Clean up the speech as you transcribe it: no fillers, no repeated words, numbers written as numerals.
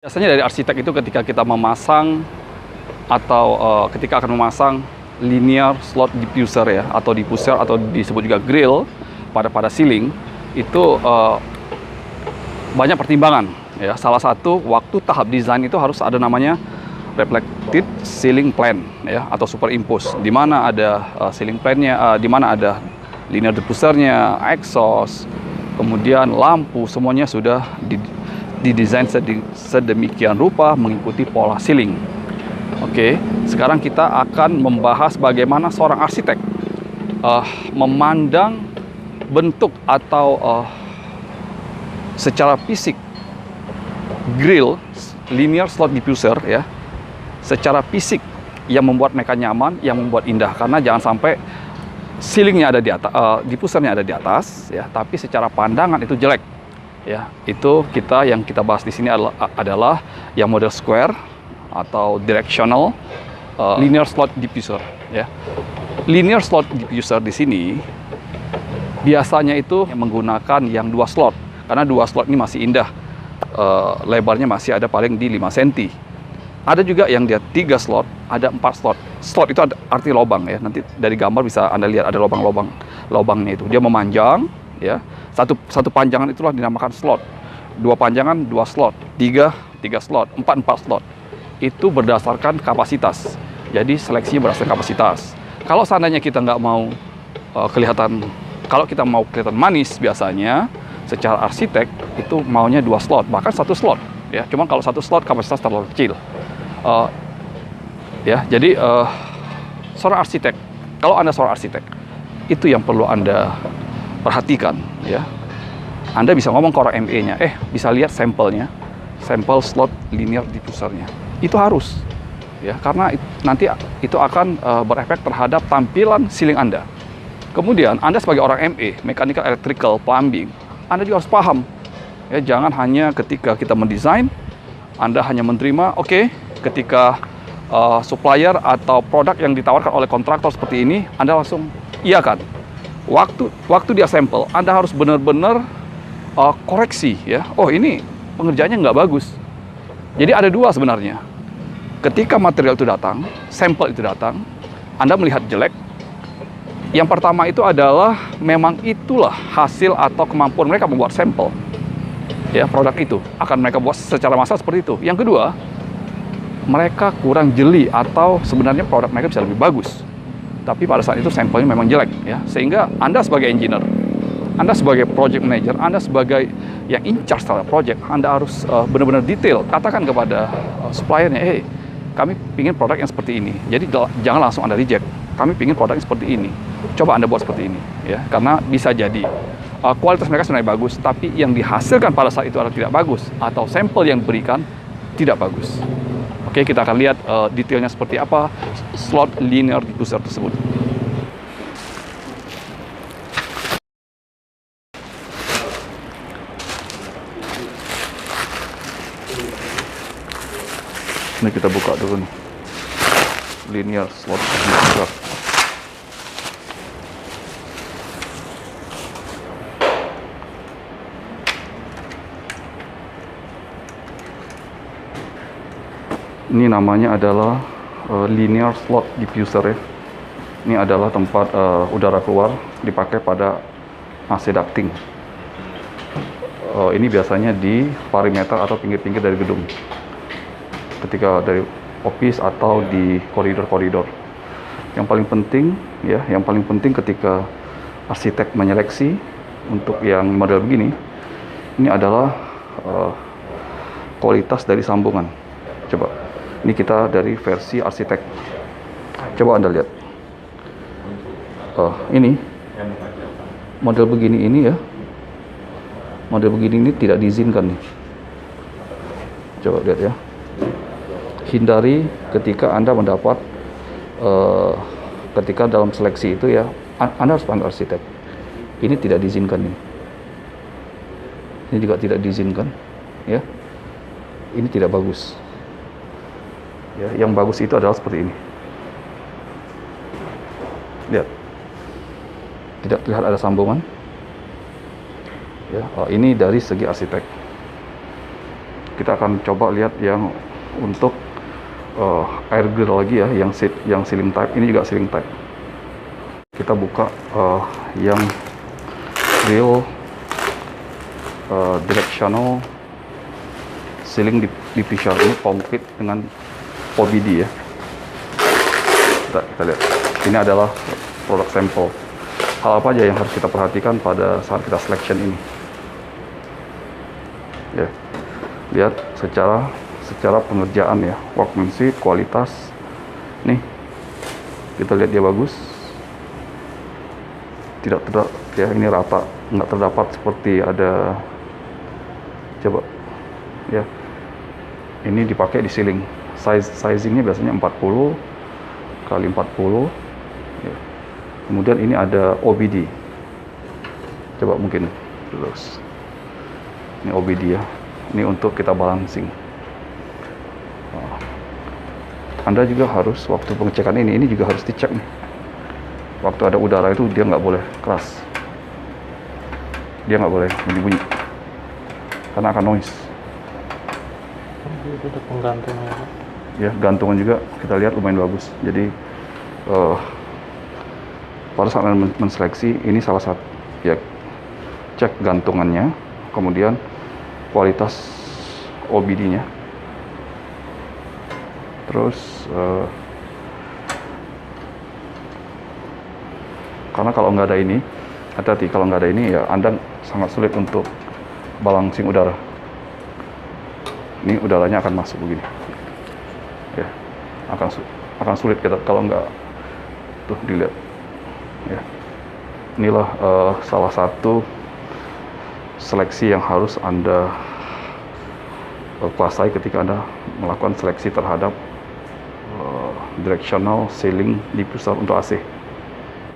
Biasanya dari arsitek itu ketika kita memasang atau ketika akan memasang linear slot diffuser ya, atau diffuser atau disebut juga grill pada ceiling itu banyak pertimbangan ya. Salah satu waktu tahap desain itu harus ada namanya reflected ceiling plan ya, atau superimpose, di mana ada ceiling plan-nya, di mana ada linear diffusernya, exhaust, kemudian lampu, semuanya sudah didesain sedemikian rupa mengikuti pola ceiling. Oke, sekarang kita akan membahas bagaimana seorang arsitek memandang bentuk atau secara fisik grill linear slot diffuser ya, secara fisik yang membuat mereka nyaman, yang membuat indah. Karena jangan sampai ceilingnya ada di atas, diffusernya ada di atas ya, tapi secara pandangan itu jelek. Ya, itu yang kita bahas di sini adalah yang model square atau directional linear slot diffuser ya. Linear slot diffuser di sini biasanya itu menggunakan yang 2 slot, karena 2 slot ini masih indah. Lebarnya masih ada paling di 5 cm. Ada juga yang dia 3 slot, ada 4 slot. Slot itu ada arti lubang ya. Nanti dari gambar bisa Anda lihat ada lubangnya itu. Dia memanjang ya. Satu panjangan itulah dinamakan slot. 2 panjangan 2 slot, 3 slot, 4 slot. Itu berdasarkan kapasitas. Jadi seleksinya berdasarkan kapasitas. Kalau seandainya kita nggak mau kalau kita mau kelihatan manis, biasanya secara arsitek itu maunya 2 slot, bahkan 1 slot ya. Cuma kalau 1 slot kapasitas terlalu kecil. Ya, jadi seorang arsitek, kalau Anda seorang arsitek, itu yang perlu Anda perhatikan ya. Anda bisa ngomong ke orang ME-nya, bisa lihat sampelnya, sampel slot linear diffusernya. Itu harus ya, karena nanti itu akan berefek terhadap tampilan ceiling Anda. Kemudian Anda sebagai orang ME, mechanical, electrical, plumbing, Anda juga harus paham ya. Jangan hanya ketika kita mendesain Anda hanya menerima, ketika supplier atau produk yang ditawarkan oleh kontraktor seperti ini, Anda langsung iya kan. Waktu dia sampel, Anda harus benar-benar koreksi ya. Ini pengerjaannya nggak bagus. Jadi ada 2 sebenarnya. Ketika material itu datang, sampel itu datang, Anda melihat jelek. Yang pertama itu adalah memang itulah hasil atau kemampuan mereka membuat sampel. Ya, produk itu akan mereka buat secara massal seperti itu. Yang kedua, mereka kurang jeli atau sebenarnya produk mereka bisa lebih bagus. Tapi pada saat itu sampelnya memang jelek ya. Sehingga Anda sebagai engineer, Anda sebagai project manager, Anda sebagai yang in charge terhadap project, Anda harus benar-benar detail. Katakan kepada suppliernya, kami ingin produk yang seperti ini. Jadi jangan langsung Anda reject. Kami ingin produk yang seperti ini. Coba Anda buat seperti ini ya. Karena bisa jadi kualitas mereka sebenarnya bagus, tapi yang dihasilkan pada saat itu adalah tidak bagus, atau sampel yang diberikan tidak bagus. Oke, kita akan lihat detailnya seperti apa slot linear diffuser tersebut. Ini kita buka dulu nih, linear slot diffuser. Ini namanya adalah linear slot diffuser ya. Ini adalah tempat udara keluar dipakai pada AC ducting. Ini biasanya di perimeter atau pinggir-pinggir dari gedung, ketika dari office atau di koridor-koridor. Yang paling penting ketika arsitek menyeleksi untuk yang model begini, ini adalah kualitas dari sambungan. Coba, ini kita dari versi arsitek. Coba Anda lihat. Ini model begini ini ya. Model begini ini tidak diizinkan nih. Coba lihat ya. Hindari ketika Anda mendapat ketika dalam seleksi itu ya, Anda harus panggil arsitek. Ini tidak diizinkan nih. Ini juga tidak diizinkan ya. Ini tidak bagus. Ya, yang bagus itu adalah seperti ini. Lihat, tidak terlihat ada sambungan. Ya, ini dari segi arsitek. kita akan coba lihat yang untuk air grill lagi ya, yang ceiling type. Ini juga ceiling type. Kita buka yang grill directional ceiling diffuser. Ini komplit dengan OBD ya. Kita lihat. Ini adalah produk sampel. Hal apa aja yang harus kita perhatikan pada saat kita selection ini? Ya, lihat secara pengerjaan ya, workmanship, kualitas. Nih, kita lihat dia bagus. Tidak ya, ini rata, nggak terdapat seperti ada. Coba, ya, ini dipakai di ceiling. Sizingnya biasanya 40 kali 40. Ya. Kemudian ini ada OBD. Coba mungkin terus. Ini OBD ya. Ini untuk kita balancing. Anda juga harus waktu pengecekan ini juga harus dicek nih. Waktu ada udara itu dia nggak boleh keras. Dia nggak boleh bunyi-bunyi. Karena akan noise. Itu ada penggantungnya. Ya, gantungan juga kita lihat lumayan bagus. Jadi pada saat menseleksi ini salah satu ya, cek gantungannya, kemudian kualitas OBD-nya, terus karena kalau nggak ada ini, hati-hati, kalau nggak ada ini ya Anda sangat sulit untuk balancing udara. Ini udaranya akan masuk begini ya, akan sulit kita kalau nggak tuh dilihat ya. Inilah salah satu seleksi yang harus Anda kuasai ketika Anda melakukan seleksi terhadap directional ceiling diffuser untuk AC.